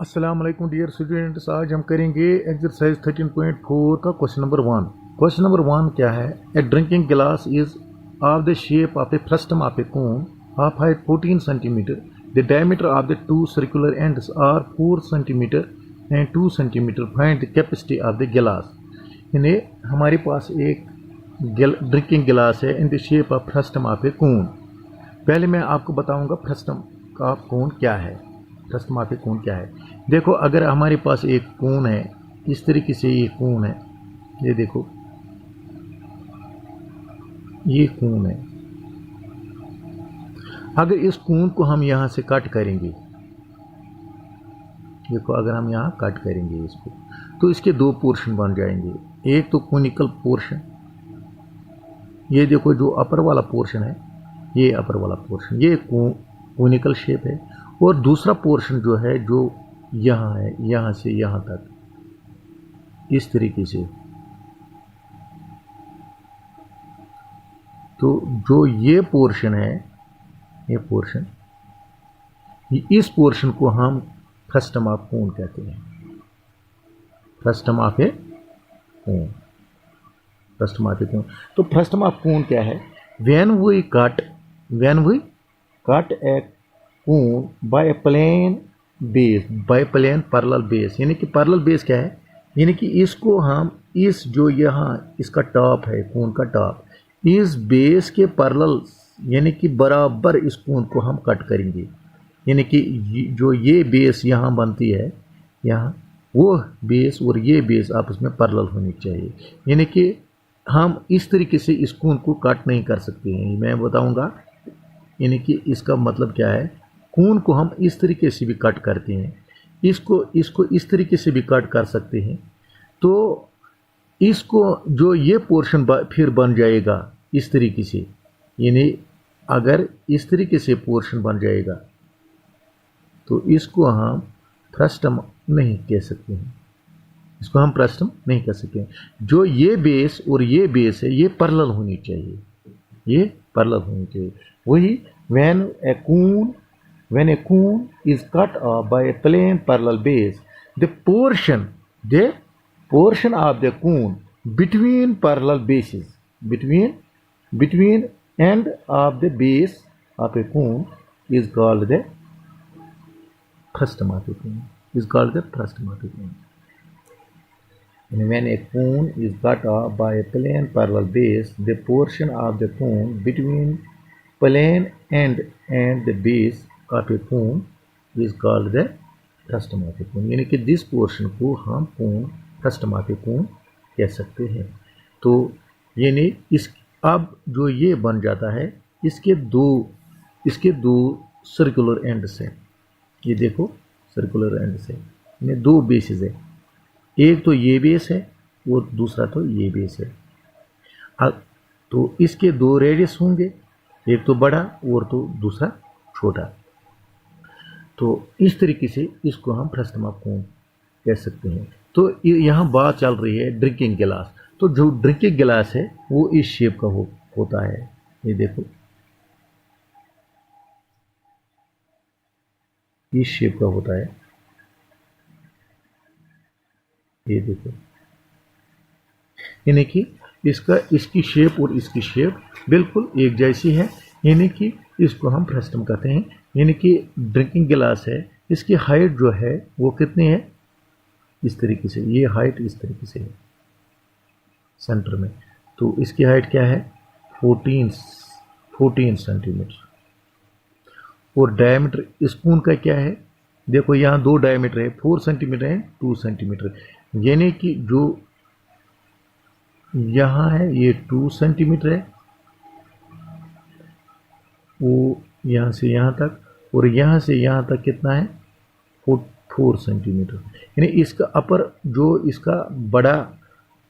अस्सलाम वालेकुम dear students. आज हम करेंगे एक्सरसाइज 13.4 का क्वेश्चन नंबर 1। क्वेश्चन नंबर 1 क्या है? A drinking glass is of the shape of a frustum of a cone of height 14 centimetre. The diameter of the two circular ends are 4 centimetre and 2 centimetre. Find the capacity of the glass. यानी हमारे पास एक drinking glass है in the shape of frustum of a cone. पहले मैं आपको बताऊंगा frustum का कोन क्या है। फ्रस्टम ऑफ ए कोन क्या है? देखो, अगर हमारे पास एक कोन है, इस तरीके से ये कोन है, ये देखो ये कोन है। अगर इस कोन को हम यहाँ से कट करेंगे, देखो अगर हम यहाँ कट करेंगे इसको, तो इसके दो पोर्शन बन जाएंगे। एक तो कोनिकल पोर्शन, ये देखो जो अपर वाला पोर्शन है, ये अपर वाला पोर्शन, ये कोनिकल शेप है। और दूसरा पोर्शन जो है, जो यहाँ है, यहाँ से यहाँ तक इस तरीके से। तो जो ये पोर्शन है, ये पोर्शन, इस पोर्शन को हम फ्रस्टम ऑफ कोन कहते हैं। Frustum of a cone, frustum of a cone. तो फ्रस्टम ऑफ कोन क्या है? When we cut a cone by plane base, by plane parallel base. यानी कि पैरेलल बेस क्या है? यानी कि इसको हम इस जो यहाँ इसका टॉप है, कोन का टॉप, इस बेस के पैरेलल, यानी कि बराबर इस कोन को हम कट करेंगे। यानी कि जो ये बेस यहाँ बनती है, यहाँ वो बेस और ये बेस आपस में पैरेलल होनी चाहिए। यानी कि हम इस तरीके से इस कोन को कट नहीं कर सकते हैं, मैं बताऊंगा। यानी कि इसका मतलब क्या है? कोन को हम इस तरीके से भी कट करते हैं, इसको इस तरीके से भी कट कर सकते हैं। तो इसको जो ये पोर्शन फिर बन जाएगा इस तरीके से। यानी अगर इस तरीके से पोर्शन बन जाएगा तो इसको हम फ्रस्टम नहीं कह सकते हैं, इसको हम फ्रस्टम नहीं कह सकते हैं। जो ये बेस और ये बेस है, ये पैरेलल होनी चाहिए, ये पैरेलल होनी चाहिए। वही when a cone is cut off by a plane parallel base, the portion of the cone between parallel bases, between end of the base of a cone is called the frustum of a cone, is called the frustum of a cone. And when a cone is cut off by a plane parallel base, the portion of the cone between plane end and the base of a cone is called the frustum of a cone. यानी कि जिस portion को हम कोन, frustum of a कोन कह सकते हैं। तो यानी इस अब जो ये बन जाता है, इसके दो सर्कुलर एंड्स हैं। ये देखो सर्कुलर एंड्स है, यानी दो बेसेस है। एक तो ये बेस है और दूसरा तो ये बेस है। अब तो इसके दो रेडियस होंगे, एक तो बड़ा और तो दूसरा छोटा। तो इस तरीके से इसको हम फ्रस्टम ऑफ कोन कह सकते हैं। तो यहाँ बात चल रही है ड्रिंकिंग गिलास। तो जो ड्रिंकिंग गिलास है वो इस शेप का होता है। ये देखो इस शेप का होता है, ये देखो। यानी कि इसकी शेप और इसकी शेप बिल्कुल एक जैसी है, यानी कि इसको हम फ्रस्टम कहते हैं। यानी कि ड्रिंकिंग गिलास है, इसकी हाइट जो है वो कितनी है? इस तरीके से, ये हाइट इस तरीके से है सेंटर में। तो इसकी हाइट क्या है? 14 सेंटीमीटर। और डायमीटर इस कोन का क्या है? देखो यहाँ दो डायमीटर है, 4 सेंटीमीटर है, 2 सेंटीमीटर। यानी कि जो यहाँ है ये 2 सेंटीमीटर है, वो यहाँ से यहाँ तक, और यहाँ से यहाँ तक कितना है? 4 सेंटीमीटर। यानी इसका अपर जो इसका बड़ा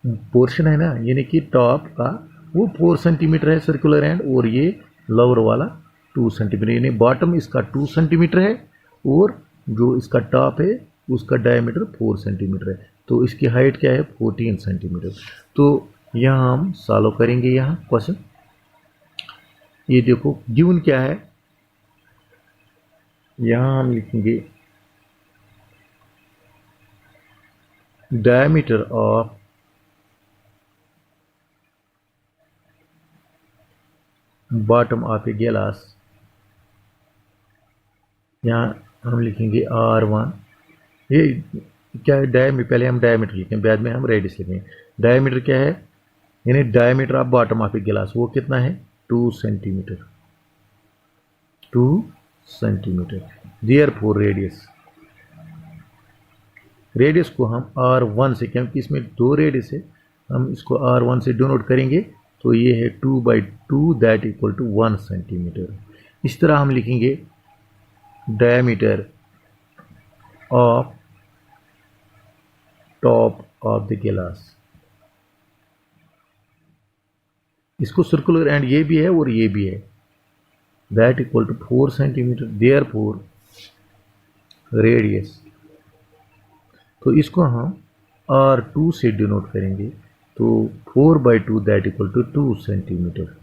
पोर्शन है ना, यानी कि टॉप का, वो 4 सेंटीमीटर है सर्कुलर एंड, और ये लोअर वाला 2 सेंटीमीटर। यानी बॉटम इसका 2 सेंटीमीटर है और जो इसका टॉप है उसका डायमीटर 4 सेंटीमीटर है। तो इसकी हाइट क्या है? 14 सेंटीमीटर। तो यहाँ हम सॉल्व करेंगे यहाँ क्वेश्चन। ये देखो गिवन क्या है, यहाँ हम लिखेंगे diameter of bottom of a glass, यहाँ हम लिखेंगे R1। ये क्या है, डायमीटर, पहले हम डायमीटर लिखें, बाद में हम रेडियस लिखेंगे। डायमीटर क्या है, यानी diameter of bottom of a गिलास, वो कितना है 2 centimetre, 2 centimetre. Therefore radius, radius को हम R1 से, क्योंकि इसमें 2 रेडियस है, हम इसको R1 से डिनोट करेंगे, तो ये है 2/2 दैट इक्वल टू 1 सेंटीमीटर। इस तरह हम लिखेंगे diameter of top of the गिलास। इसको सर्कुलर एंड ये भी है और ये भी है, that equal to 4 centimetre. Therefore radius, तो इसको हम R2 से डिनोट करेंगे, तो 4/2 दैट इक्वल टू 2 सेंटीमीटर।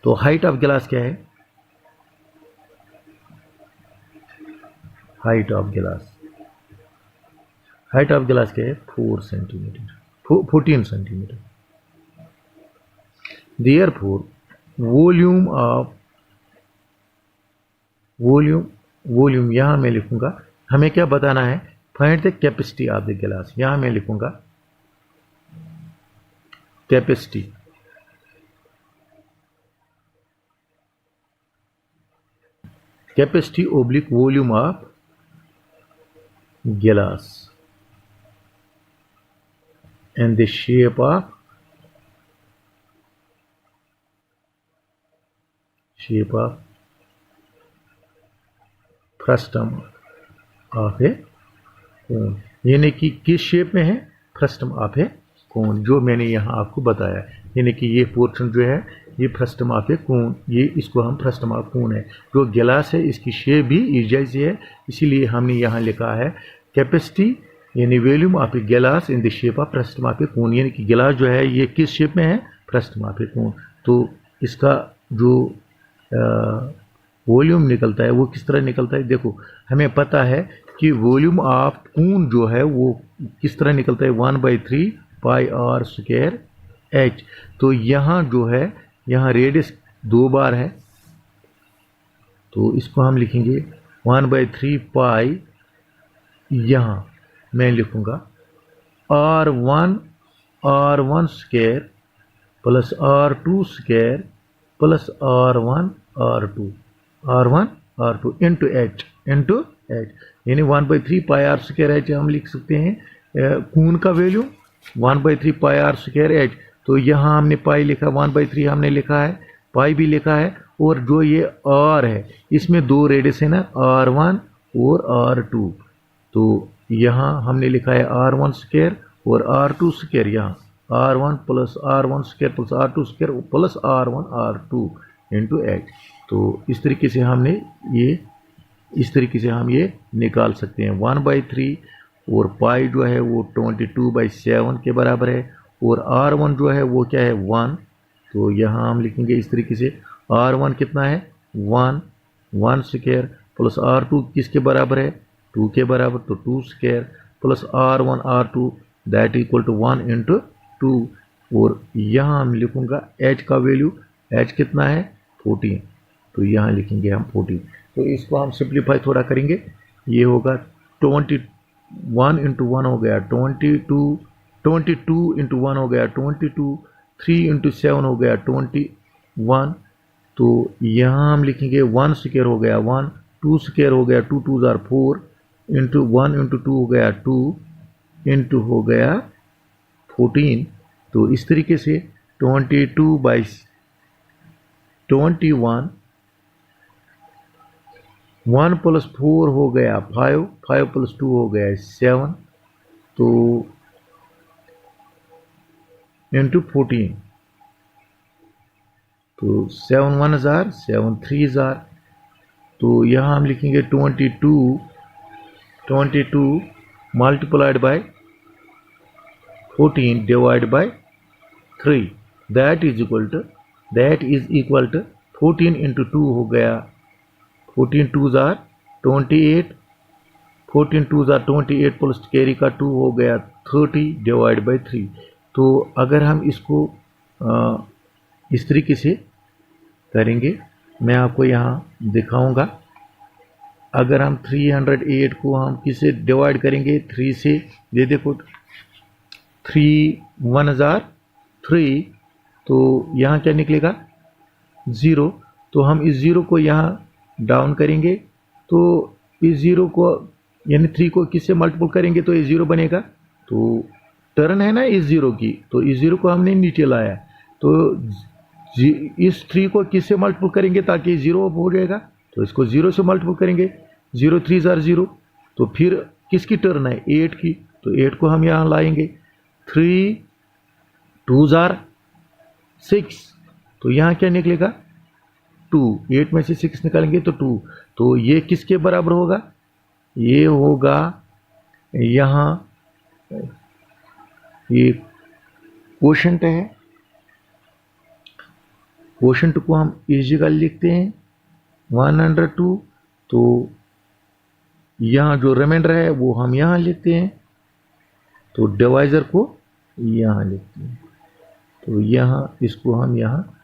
तो हाइट ऑफ गिलास क्या है, हाइट ऑफ गिलास, हाइट ऑफ गिलास क्या है 4 centimetre, 14 centimetre. Therefore volume of, volume यहां मैं लिखूंगा, हमें क्या बताना है, find the capacity of the गिलास। यहां मैं लिखूंगा capacity, capacity oblique volume of गिलास and the shape of frustum of a cone, यानी कि किस शेप में है, फ्रस्टम ऑफ ए कोन, जो मैंने यहाँ आपको बताया। यानी कि ये पोर्शन जो है ये फ्रस्टम ऑफ ए कोन, ये इसको हम फ्रस्टम ऑफ कोन है। जो गिलास है इसकी शेप भी इस जैसी है, इसीलिए हमने यहाँ लिखा है कैपेसिटी यानी volume of a glass in the shape of frustum of a cone, यानी कि गिलास जो है ये किस शेप में है, फ्रस्टम ऑफ ए कोन। तो इसका जो वॉल्यूम निकलता है वो किस तरह निकलता है, देखो हमें पता है कि वॉल्यूम ऑफ कोन जो है वो किस तरह निकलता है, 1/3 पाई आर स्क्वायर एच। तो यहाँ जो है, यहाँ रेडियस 2 बार है, तो इसको हम लिखेंगे 1/3 पाई, यहाँ मैं लिखूंगा R1 square plus R2 square plus R1 into H, यानी 1/3 पाई आर स्क्वायर एच हम लिख सकते हैं कोन का value 1/3 pi R square H. तो यहाँ हमने पाई लिखा, 1/3 हमने लिखा है, पाई भी लिखा है, और जो ये R है इसमें 2 रेडियस है ना, R1 और R2। तो यहाँ हमने लिखा है R1 स्क्वायर और R2 स्क्वायर, यहाँ R1 plus R1 square plus R2 square plus R1 R2 into H. तो इस तरीके से हमने ये, इस तरीके से हम ये निकाल सकते हैं। 1/3 और पाई जो है वो 22/7 के बराबर है, और R1 जो है वो क्या है 1। तो यहाँ हम लिखेंगे इस तरीके से, R1 कितना है 1 स्क्वायर प्लस R2 किसके बराबर है 2 के बराबर, तो 2 square plus R1 R2 that equal to 1 into 2। और यहाँ हम लिखूंगा h का वैल्यू, h कितना है 14, तो यहाँ लिखेंगे हम 14। तो इसको हम सिंप्लीफाई थोड़ा करेंगे, ये होगा 21 इंटू 1 हो गया 22 इंटू 1 हो गया 22, 3 इंटू 7 हो गया 21। तो यहाँ हम लिखेंगे 1 स्क्वायर हो गया 1, 2 स्क्वायर हो गया 2 2 जार 4 इंटू 1 इंटू 2 हो गया 2 इंटू हो गया 14। तो इस तरीके से 22/21, 1 प्लस 4 हो गया 5, 5 प्लस 2 हो गया 7, तो इंटू 14, तो 7 1 जार 7 3 जार। तो यहाँ हम लिखेंगे 22 multiplied by 14 divide by 3 that is equal to 14 into 2 हो गया 14 2 जार 28 14 2 ज़ा 28 प्लस कैरी का 2 हो गया 30 डिवाइड बाई 3। तो अगर हम इसको इस तरीके से करेंगे, मैं आपको यहाँ दिखाऊंगा। अगर हम 308 को हम किससे डिवाइड करेंगे, 3 से, ये देखो 3 1 जार 3, तो यहाँ क्या निकलेगा 0। तो हम इस 0 को यहाँ डाउन करेंगे, तो इस 0 को यानी 3 को किससे मल्टीपल करेंगे तो ये 0 बनेगा। तो टर्न है ना इस 0 की, तो इस 0 को हमने नीचे लाया, तो इस 3 को किससे मल्टीपल करेंगे ताकि 0 हो जाएगा, तो इसको 0 से मल्टीपल करेंगे। 0 3 जार 0, तो फिर किसकी टर्न है 8 की, तो 8 को हम यहाँ लाएंगे। 3 2 जार 6, तो यहाँ क्या निकलेगा 2, 8 में से 6 निकालेंगे तो 2, तो ये किसके बराबर होगा, ये होगा यहाँ, ये क्वोशंट है, क्वोशंट को हम इस जगह लिखते हैं 102, तो यहाँ जो रिमाइंडर है वो हम यहाँ लिखते हैं, तो डिवाइजर को यहाँ लिखते हैं, तो यहाँ इसको हम यहाँ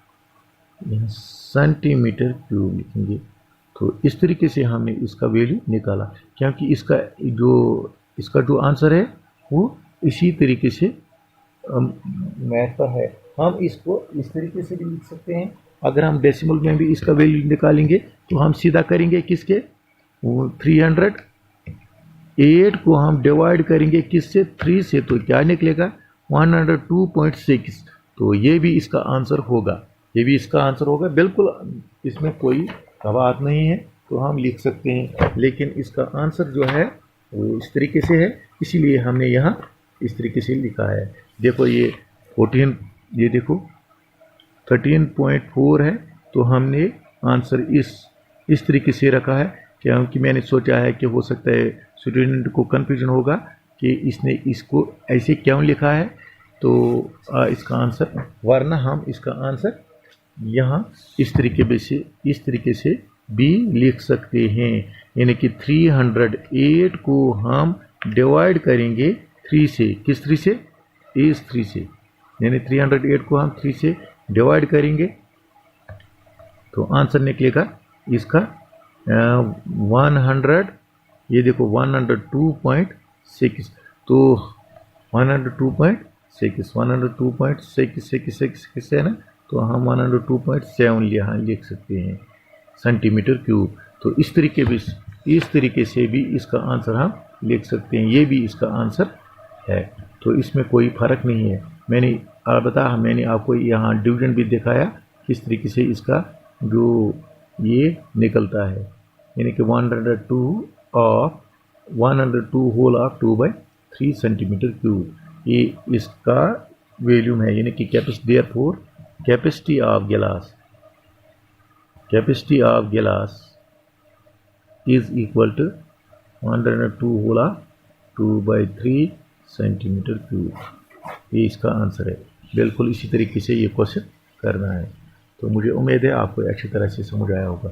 सेंटीमीटर क्यूब लिखेंगे। तो इस तरीके से हमने इसका वैल्यू निकाला, क्योंकि इसका जो आंसर है वो इसी तरीके से मैथ का है। हम इसको इस तरीके से भी लिख सकते हैं। अगर हम डेसिमल में भी इसका वैल्यू निकालेंगे तो हम सीधा करेंगे किसके, 308 को हम डिवाइड करेंगे किससे 3 से, तो क्या निकलेगा 102.6। तो ये भी इसका आंसर होगा, ये भी इसका आंसर होगा, बिल्कुल इसमें कोई बात नहीं है, तो हम लिख सकते हैं। लेकिन इसका आंसर जो है वो इस तरीके से है, इसीलिए हमने यहाँ इस तरीके से लिखा है। देखो ये 14, ये देखो 13.4 है, तो हमने आंसर इस तरीके से रखा है, क्योंकि मैंने सोचा है कि हो सकता है स्टूडेंट को कन्फ्यूजन होगा कि इसने इसको ऐसे क्यों लिखा है, तो इसका आंसर, वरना हम इसका आंसर यहाँ इस तरीके से भी लिख सकते हैं। यानी कि 308 को हम डिवाइड करेंगे 3 से, किस 3 से, इस 3 से, यानी 308 को हम 3 से डिवाइड करेंगे तो आंसर निकलेगा इसका 100, ये देखो 102.6, तो 102.6 है ना, तो हम 102.7 यहाँ लिख सकते हैं सेंटीमीटर क्यूब। तो इस तरीके से भी इसका आंसर हम लिख सकते हैं, ये भी इसका आंसर है, तो इसमें कोई फ़र्क नहीं है। मैंने आपको यहाँ डिवीजन भी दिखाया किस तरीके से इसका जो ये निकलता है, यानी कि 102 होल ऑफ 2/3 सेंटीमीटर क्यूब, ये इसका वॉल्यूम है, यानी कि कैपेसिटी ऑफ गिलास is equal to 102 whole of 2/3 centimetre cube, ये इसका आंसर है। बिल्कुल इसी तरीके से ये क्वेश्चन करना है। तो मुझे उम्मीद है आपको अच्छी तरह से समझ आया होगा।